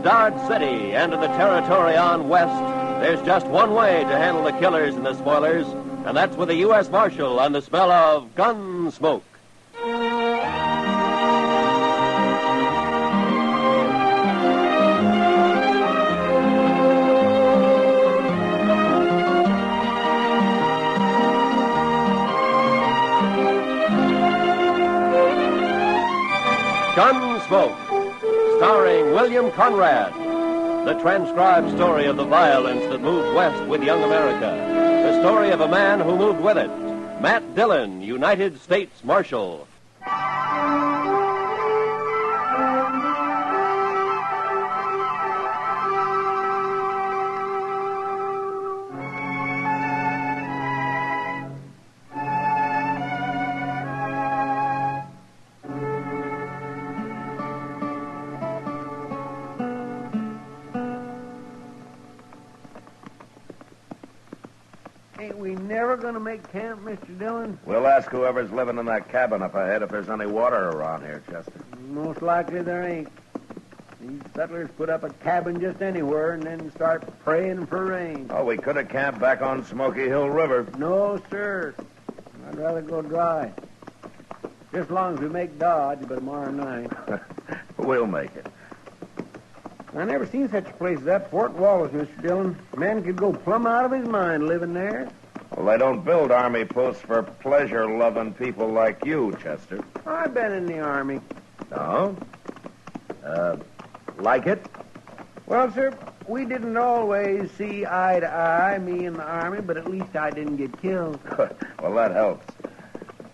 Dodge City and in the territory on west, there's just one way to handle the killers and the spoilers, and that's with a U.S. Marshal on the smell of Gunsmoke. Gunsmoke, starring William Conrad. The transcribed story of the violence that moved west with young America. The story of a man who moved with it. Matt Dillon, United States Marshal. Ain't we never going to make camp, Mr. Dillon? We'll ask whoever's living in that cabin up ahead if there's any water around here, Chester. Most likely there ain't. These settlers put up a cabin just anywhere and then start praying for rain. Oh, we could have camped back on Smoky Hill River. No, sir. I'd rather go dry. Just as long as we make Dodge by tomorrow night. We'll make it. I never seen such a place as that Fort Wallace, Mr. Dillon. A man could go plumb out of his mind living there. Well, they don't build army posts for pleasure-loving people like you, Chester. I've been in the Army. No? Like it? Well, sir, we didn't always see eye to eye, me and the Army, but at least I didn't get killed. Well, that helps.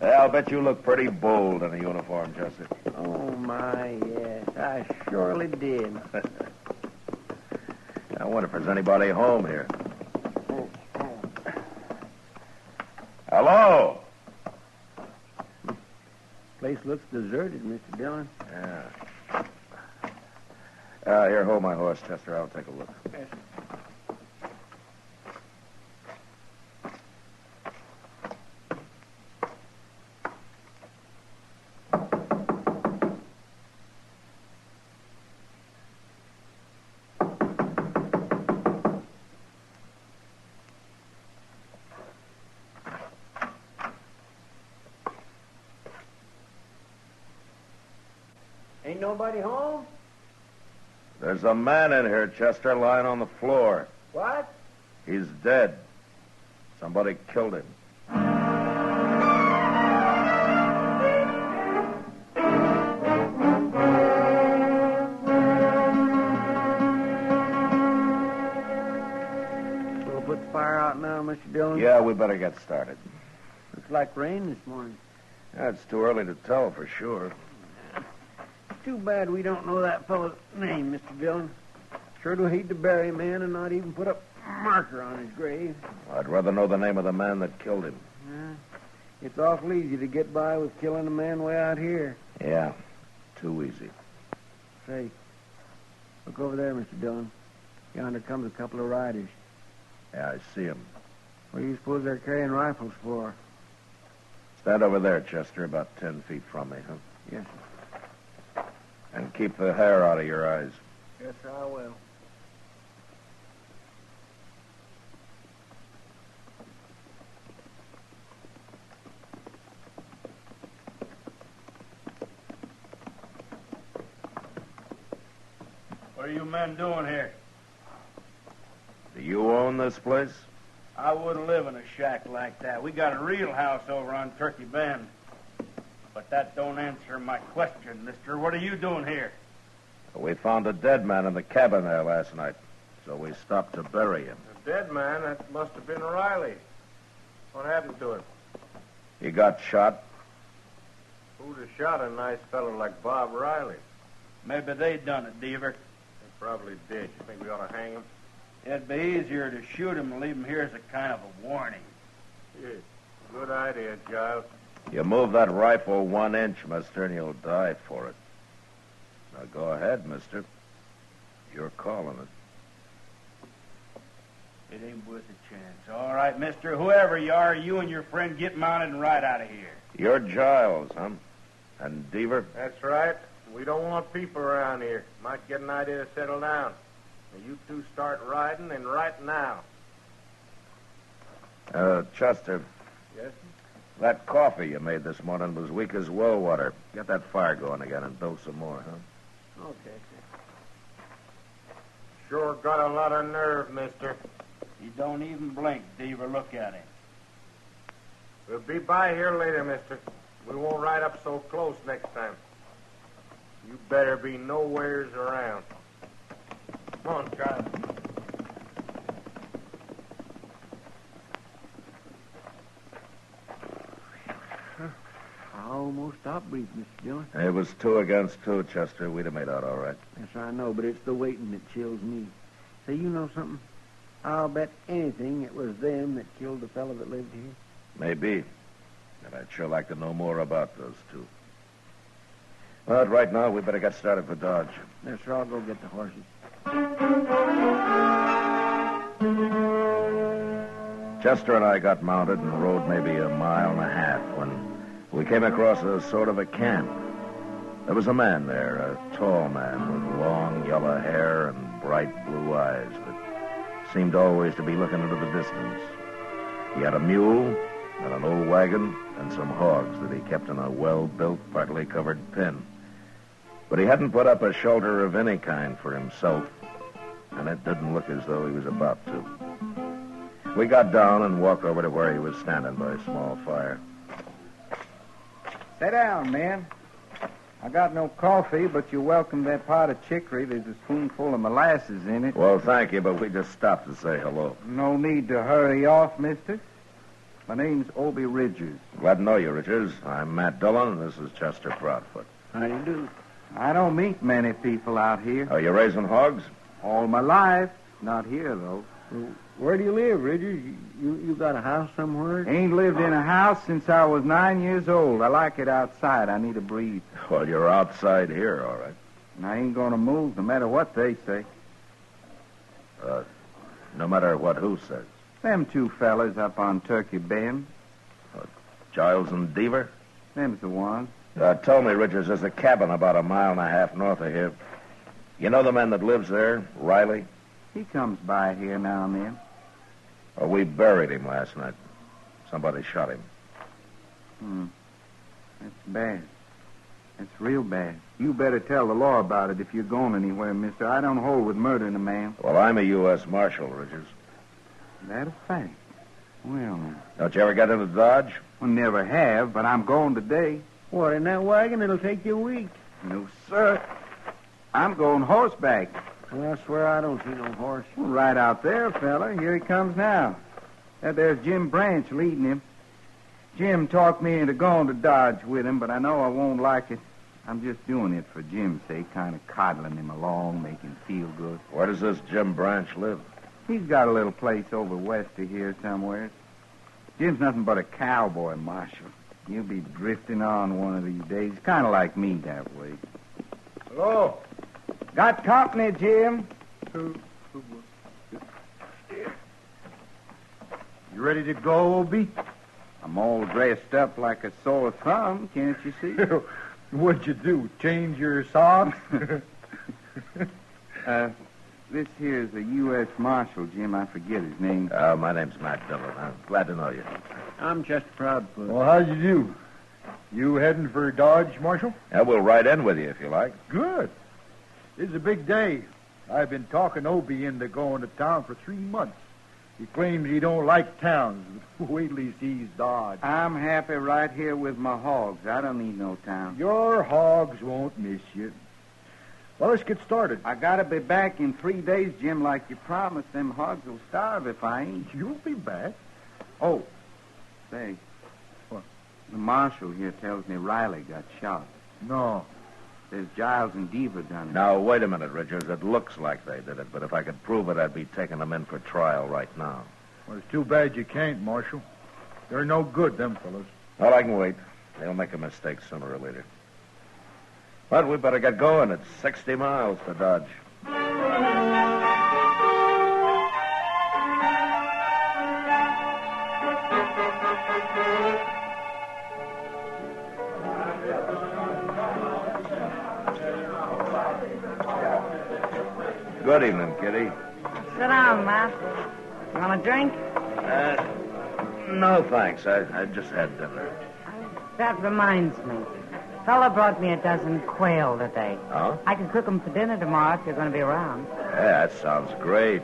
I'll bet you look pretty bold in a uniform, Chester. Oh, my, yes. I surely did. I wonder if there's anybody home here. Hello? Place looks deserted, Mr. Dillon. Yeah. Here, hold my horse, Chester. I'll take a look. Yes. Ain't nobody home? There's a man in here, Chester, lying on the floor. What? He's dead. Somebody killed him. We'll put the fire out now, Mr. Dillon. Yeah, we better get started. Looks like rain this morning. Yeah, it's too early to tell for sure. Too bad we don't know that fellow's name, Mr. Dillon. Sure do hate to bury a man and not even put a marker on his grave. I'd rather know the name of the man that killed him. It's awful easy to get by with killing a man way out here. Yeah, too easy. Say, look over there, Mr. Dillon. Yonder comes a couple of riders. Yeah, I see him. What do you suppose they're carrying rifles for? Stand over there, Chester, about 10 feet from me, huh? Yes, sir. And keep the hair out of your eyes. Yes, sir, I will. What are you men doing here? Do you own this place? I wouldn't live in a shack like that. We got a real house over on Turkey Bend. But that don't answer my question, mister. What are you doing here? We found a dead man in the cabin there last night, so we stopped to bury him. A dead man? That must have been Riley. What happened to him? He got shot. Who'd have shot a nice fellow like Bob Riley? Maybe they done it, Deaver. They probably did. You think we ought to hang him? It'd be easier to shoot him and leave him here as a kind of a warning. Yeah. Good idea, Giles. You move that rifle 1 inch, mister, and you'll die for it. Now go ahead, mister. You're calling it. It ain't worth a chance. All right, mister. Whoever you are, you and your friend get mounted and ride out of here. You're Giles, huh? And Deaver? That's right. We don't want people around here. Might get an idea to settle down. Now, you two start riding, and right now. Chester, Yes? that coffee you made this morning was weak as well water. Get that fire going again and build some more, huh? Okay. Sure got a lot of nerve, mister. He don't even blink. Deaver, look at him. We'll be by here later, mister. We won't ride up so close next time. You better be nowheres around. Come on, child. I almost stopped breathing, Mr. Dillon. It was 2 against 2, Chester. We'd have made out all right. Yes, I know, but it's the waiting that chills me. Say, you know something? I'll bet anything it was them that killed the fellow that lived here. Maybe. And I'd sure like to know more about those two. But right now, we better get started for Dodge. Yes, sir, I'll go get the horses. Chester and I got mounted and rode maybe a mile and a half when we came across a sort of a camp. There was a man there, a tall man with long yellow hair and bright blue eyes that seemed always to be looking into the distance. He had a mule and an old wagon and some hogs that he kept in a well-built, partly covered pen. But he hadn't put up a shelter of any kind for himself, and it didn't look as though he was about to. We got down and walked over to where he was standing by a small fire. Sit down, man. I got no coffee, but you're welcome to that pot of chicory. There's a spoonful of molasses in it. Well, thank you, but we just stopped to say hello. No need to hurry off, mister. My name's Obie Ridgers. Glad to know you, Richards. I'm Matt Dillon, and this is Chester Proudfoot. How do you do? I don't meet many people out here. Are you raising hogs? All my life. Not here, though. Well, where do you live, Ridgers? You got a house somewhere? Ain't lived in a house since I was 9 years old. I like it outside. I need to breathe. Well, you're outside here, all right. And I ain't gonna move no matter what they say. No matter what who says. Them two fellas up on Turkey Bend. Giles and Deaver? Them's the ones. Tell me, Richards, there's a cabin about a mile and a half north of here. You know the man that lives there, Riley? He comes by here now and then. Oh, we buried him last night. Somebody shot him. That's bad. That's real bad. You better tell the law about it if you're going anywhere, mister. I don't hold with murdering a man. Well, I'm a U.S. Marshal, Richards. That a fact. Well, now. Don't you ever get into Dodge? Well, never have, but I'm going today. What, in that wagon? It'll take you a week. No, sir. I'm going horseback. Well, I swear I don't see no horse. Well, right out there, fella. Here he comes now. There's Jim Branch leading him. Jim talked me into going to Dodge with him, but I know I won't like it. I'm just doing it for Jim's sake, kind of coddling him along, making him feel good. Where does this Jim Branch live? He's got a little place over west of here somewhere. Jim's nothing but a cowboy, Marshal. He'll be drifting on one of these days, kind of like me that way. Hello. Got company, Jim. You ready to go, Obie? I'm all dressed up like a sore thumb, can't you see? What'd you do, change your socks? This here's a U.S. Marshal, Jim. I forget his name. My name's Matt Dillon. I'm glad to know you. I'm Chester Proudfoot. Well, how'd you do? You heading for Dodge, Marshal? Yeah, we'll ride in with you if you like. Good. It's a big day. I've been talking Obie into going to town for 3 months. He claims he don't like towns. Wait till he sees Dodge. I'm happy right here with my hogs. I don't need no town. Your hogs won't miss you. Well, let's get started. I gotta be back in 3 days, Jim, like you promised. Them hogs will starve if I ain't. You'll be back. Oh, say. What? The marshal here tells me Riley got shot. No. There's Giles and Deaver done it. Now, wait a minute, Richards. It looks like they did it, but if I could prove it, I'd be taking them in for trial right now. Well, it's too bad you can't, Marshal. They're no good, them fellas. Well, I can wait. They'll make a mistake sooner or later. But we better get going. It's 60 miles to Dodge. Good evening, Kitty. Sit down, Matt. You want a drink? No, thanks. I just had dinner. That reminds me. Fella brought me a dozen quail today. Oh? I can cook 'em for dinner tomorrow if you're going to be around. Yeah, that sounds great.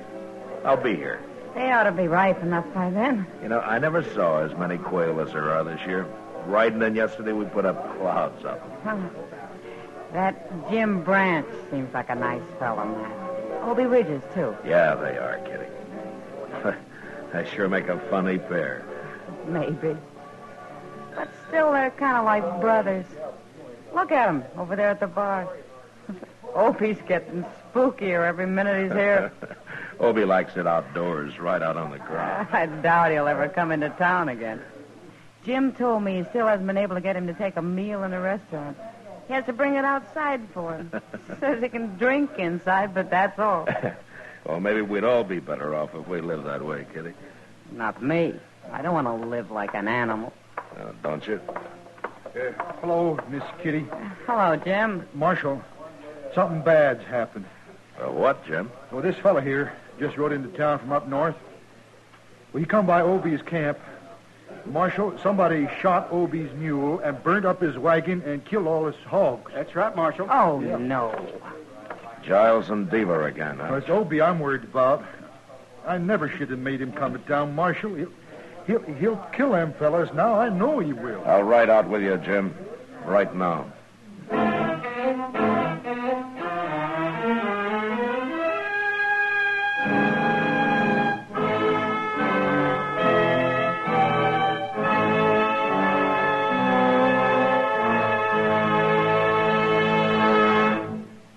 I'll be here. They ought to be ripe enough by then. You know, I never saw as many quail as there are this year. Riding in yesterday, we put up clouds of them. That Jim Branch seems like a nice fellow, Matt. Obie Ridges, too. Yeah, they are, Kitty. They sure make a funny pair. Maybe. But still, they're kind of like brothers. Look at him over there at the bar. Opie's getting spookier every minute he's here. Obie likes it outdoors, right out on the ground. I doubt he'll ever come into town again. Jim told me he still hasn't been able to get him to take a meal in a restaurant. He has to bring it outside for him. Says he can drink inside, but that's all. Well, maybe we'd all be better off if we lived that way, Kitty. Not me. I don't want to live like an animal. Don't you? Hello, Miss Kitty. Hello, Jim. Marshal, something bad's happened. What, Jim? Well, this fella here just rode into town from up north. Well, he come by Obie's camp. Marshal, somebody shot Obie's mule and burnt up his wagon and killed all his hogs. That's right, Marshal. Oh, no. Giles and Deaver again, huh? Well, it's Obie I'm worried about. I never should have made him come to town, Marshal. He'll kill them fellas now. I know he will. I'll ride out with you, Jim. Right now.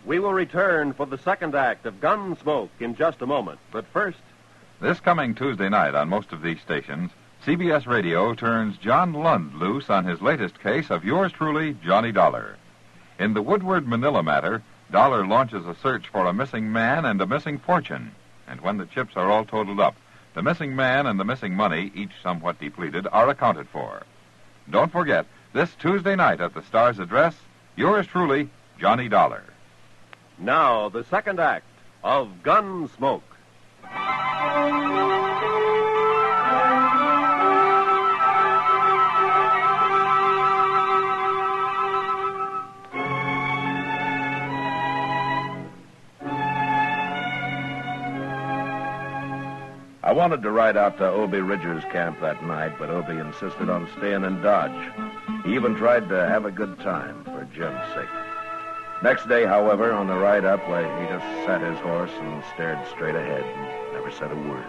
We will return for the second act of Gunsmoke in just a moment. But first, this coming Tuesday night on most of these stations, CBS Radio turns John Lund loose on his latest case of yours truly, Johnny Dollar. In the Woodward Manila matter, Dollar launches a search for a missing man and a missing fortune. And when the chips are all totaled up, the missing man and the missing money, each somewhat depleted, are accounted for. Don't forget, this Tuesday night at the Star's address, yours truly, Johnny Dollar. now the second act of Gunsmoke. I wanted to ride out to Obie Ridger's camp that night, but Obie insisted on staying in Dodge. He even tried to have a good time for Jim's sake. Next day, however, on the ride up, he just sat his horse and stared straight ahead and never said a word.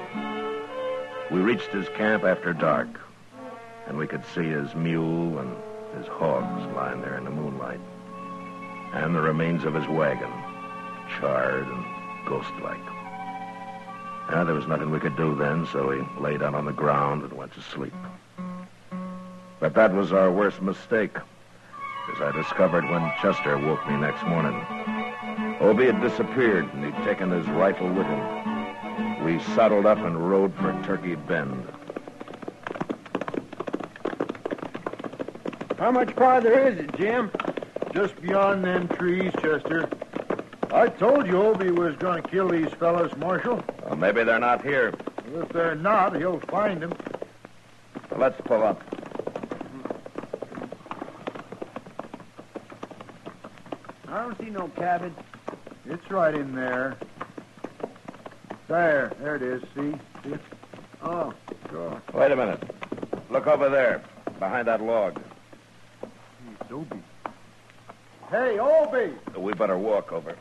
We reached his camp after dark, and we could see his mule and his hogs lying there in the moonlight, and the remains of his wagon, charred and ghost-like. There was nothing we could do then, so we lay down on the ground and went to sleep. But that was our worst mistake, as I discovered when Chester woke me next morning. Obie had disappeared, and he'd taken his rifle with him. We saddled up and rode for Turkey Bend. How much farther is it, Jim? Just beyond them trees, Chester. I told you Obie was going to kill these fellas, Marshal. Well, maybe they're not here. If they're not, he'll find them. Let's pull up. I don't see no cabin. It's right in there. There it is, see? Oh, sure. Wait a minute. Look over there, behind that log. It's Obie. Hey, Obie! We better walk over.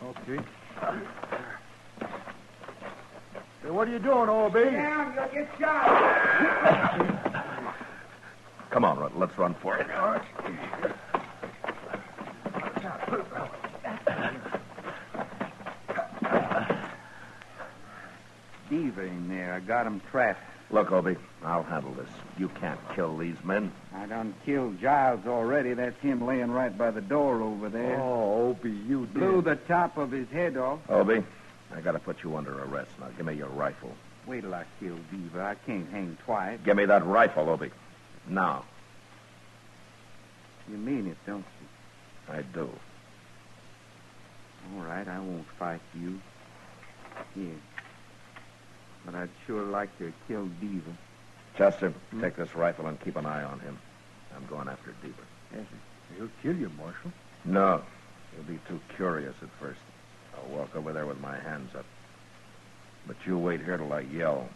Okay. Hey, what are you doing, Obie? Down, you'll get shot. Come on, let's run for it. Beaver in there. I got him trapped. Look, Obie, I'll handle this. You can't kill these men. I done killed Giles already. That's him laying right by the door over there. Oh, Obie, you Blew did. the top of his head off. Obie, I gotta put you under arrest. Now, give me your rifle. Wait till I kill Beaver. I can't hang twice. Give me that rifle, Obie. Now. You mean it, don't you? I do. All right, I won't fight you. Yeah. But I'd sure like to kill Deaver. Chester, take this rifle and keep an eye on him. I'm going after Deaver. Yes, sir. He'll kill you, Marshal. No. He'll be too curious at first. I'll walk over there with my hands up. But you wait here till I yell.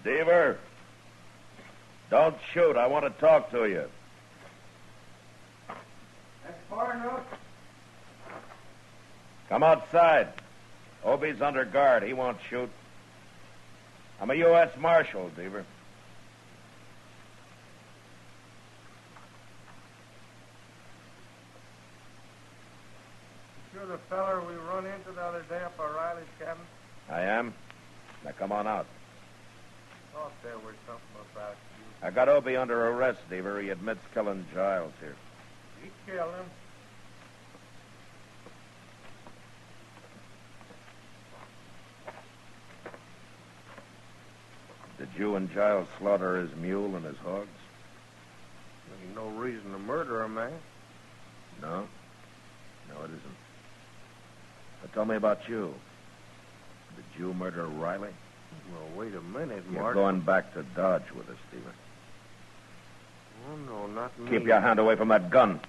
Deaver! Don't shoot. I want to talk to you. That's far enough. Come outside. Obie's under guard. He won't shoot. I'm a U.S. Marshal, Deaver. You're the feller we run into the other day up at Riley's cabin? I am. Now come on out. Thought there was something about you. I got Obie under arrest, Deaver. He admits killing Giles here. You killed him. Did you and Giles slaughter his mule and his hogs? There's no reason to murder a man. No. No, it isn't. But tell me about you. Did you murder Riley? Well, wait a minute, You're Mark. going back to Dodge with us, Deaver. Oh, no, not me. Keep your hand away from that gun.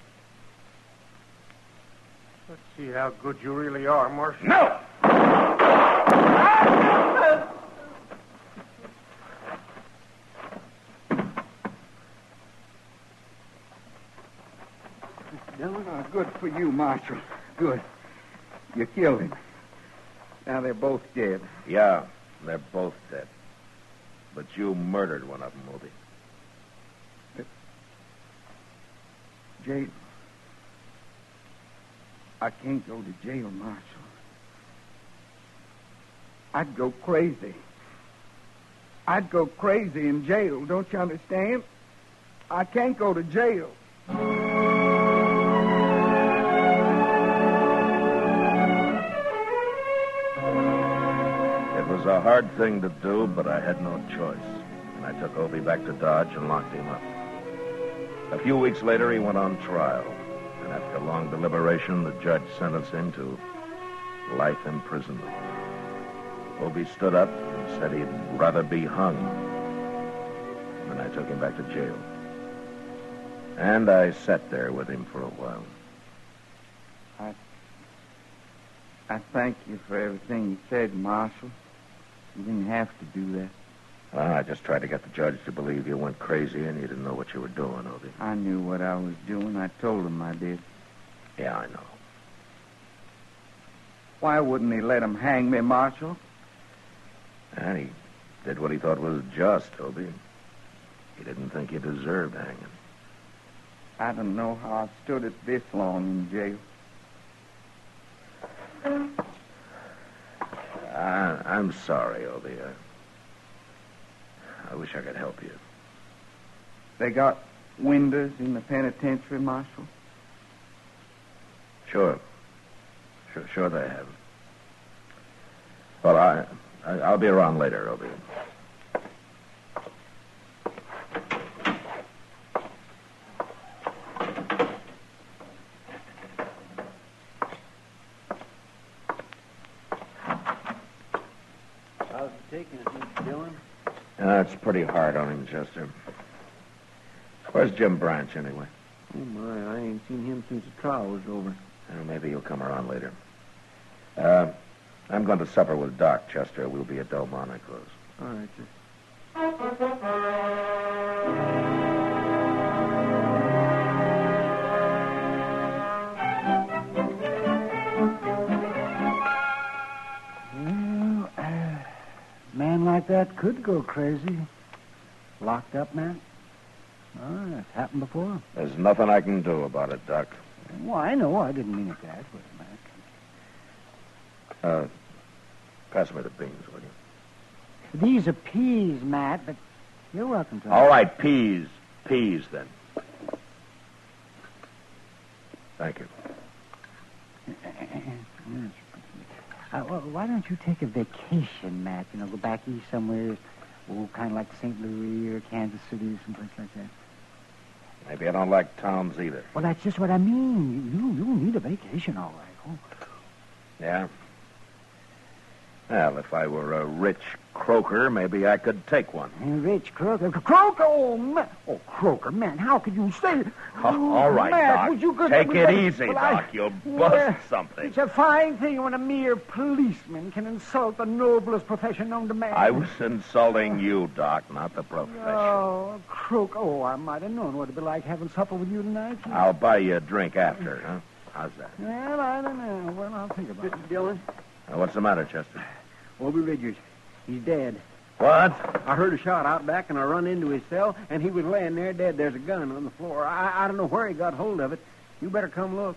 Let's see how good you really are, Marshal. No! Dillon, good for you, Marshal. Good. You killed him. Now they're both dead. Yeah, they're both dead. But you murdered one of them, Obie. Jail. I can't go to jail, Marshal. I'd go crazy. I'd go crazy in jail, don't you understand? I can't go to jail. It was a hard thing to do, but I had no choice. And I took Obie back to Dodge and locked him up. A few weeks later, he went on trial. And after long deliberation, the judge sentenced him to life imprisonment. Obie stood up and said he'd rather be hung. Then I took him back to jail. And I sat there with him for a while. I thank you for everything you said, Marshal. You didn't have to do that. Well, I just tried to get the judge to believe you went crazy and you didn't know what you were doing, Obie. I knew what I was doing. I told him I did. Yeah, I know. Why wouldn't he let him hang me, Marshal? And he did what he thought was just, Obie. He didn't think you deserved hanging. I don't know how I've stood it this long in jail. I'm sorry, Obie. I wish I could help you. They got windows in the penitentiary, Marshal? Sure they have. Well, I'll be around later, Obie. How's it taking it, Mr. Dillon? It's pretty hard on him, Chester. Where's Jim Branch, anyway? Oh, my, I ain't seen him since the trial was over. Well, maybe he'll come around later. I'm going to supper with Doc, Chester. We'll be at Delmonico's. All right, sir. Well, a man like that could go crazy. Locked up, man? Oh, that's happened before. There's nothing I can do about it, Doc. Well, I know. I didn't mean it that way, Mac. Pass me the beans, will you? These are peas, Matt, but you're welcome to them. All right, peas. Peas, then. Thank you. Well, why don't you take a vacation, Matt? You know, go back east somewhere, kind of like St. Louis or Kansas City or someplace like that. Maybe I don't like towns either. Well, that's just what I mean. You need a vacation, all right. Oh. Yeah? Well, if I were a rich croaker, maybe I could take one. Rich croaker. Croaker? Oh, man. Oh, croaker, man, how could you say... All right, man, Doc. would you go... Take it easy, well, Doc. You'll bust something. It's a fine thing when a mere policeman can insult the noblest profession known to man. I was insulting you, Doc, not the profession. Oh, croaker. Oh, I might have known what it'd be like having supper with you tonight. I'll buy you a drink after, huh? How's that? Well, I don't know. Well, I'll think about it. Mr. Dillon, What's the matter, Chester? Obie Ridgers, he's dead. What? I heard a shot out back, and I run into his cell, and he was laying there dead. There's a gun on the floor. I don't know where he got hold of it. You better come look.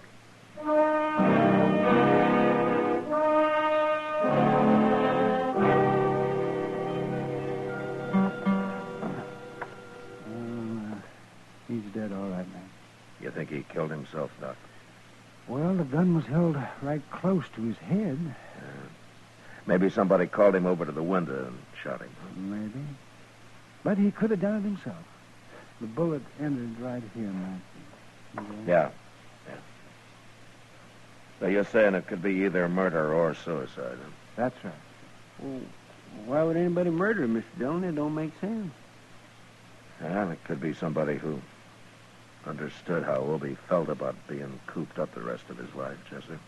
He's dead, all right, man. You think he killed himself, Doc? Well, the gun was held right close to his head. Maybe somebody called him over to the window and shot him. Maybe. But he could have done it himself. The bullet entered right here, man. Yeah. So you're saying it could be either murder or suicide, huh? That's right. Well, why would anybody murder him, Mr. Dillon? It don't make sense. Well, it could be somebody who understood how Obie felt about being cooped up the rest of his life, Chester.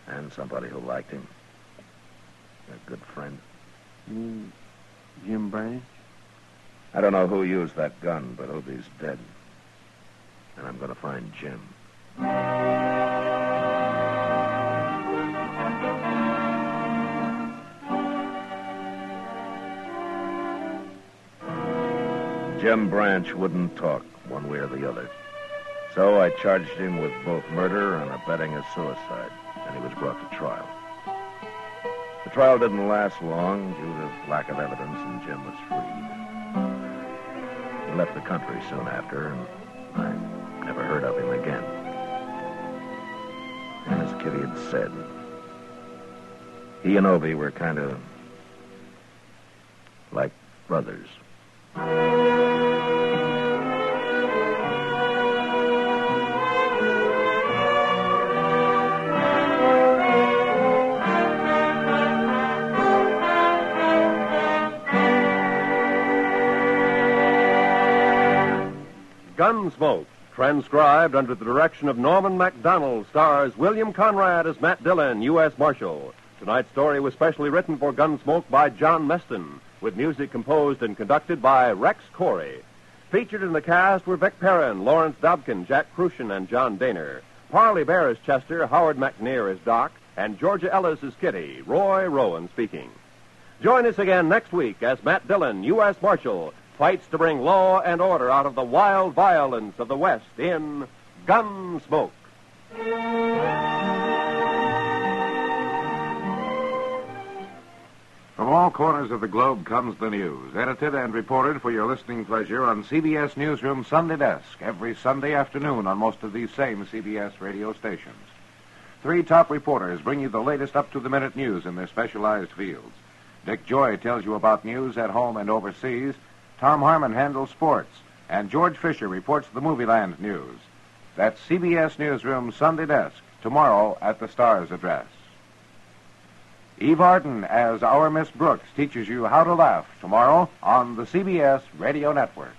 And somebody who liked him. A good friend. You mean Jim Branch? I don't know who used that gun, but Obie's dead. And I'm going to find Jim. Jim Branch wouldn't talk one way or the other. So I charged him with both murder and abetting a suicide, and he was brought to trial. The trial didn't last long due to lack of evidence, and Jim was freed. He left the country soon after, and I never heard of him again. And as Kitty had said, he and Obie were kind of like brothers. Gunsmoke, transcribed under the direction of Norman MacDonald, stars William Conrad as Matt Dillon, U.S. Marshal. Tonight's story was specially written for Gunsmoke by John Meston, with music composed and conducted by Rex Corey. Featured in the cast were Vic Perrin, Lawrence Dobkin, Jack Crucian, and John Daner. Parley Bear as Chester, Howard McNear as Doc, and Georgia Ellis as Kitty. Roy Rowan speaking. Join us again next week as Matt Dillon, U.S. Marshal, fights to bring law and order out of the wild violence of the West in Gunsmoke. From all corners of the globe comes the news, edited and reported for your listening pleasure on CBS Newsroom Sunday Desk, every Sunday afternoon on most of these same CBS radio stations. 3 top reporters bring you the latest up-to-the-minute news in their specialized fields. Dick Joy tells you about news at home and overseas. Tom Harmon handles sports, and George Fisher reports the Movieland news. That's CBS Newsroom Sunday Desk, tomorrow at the Star's address. Eve Arden as Our Miss Brooks teaches you how to laugh tomorrow on the CBS Radio Network.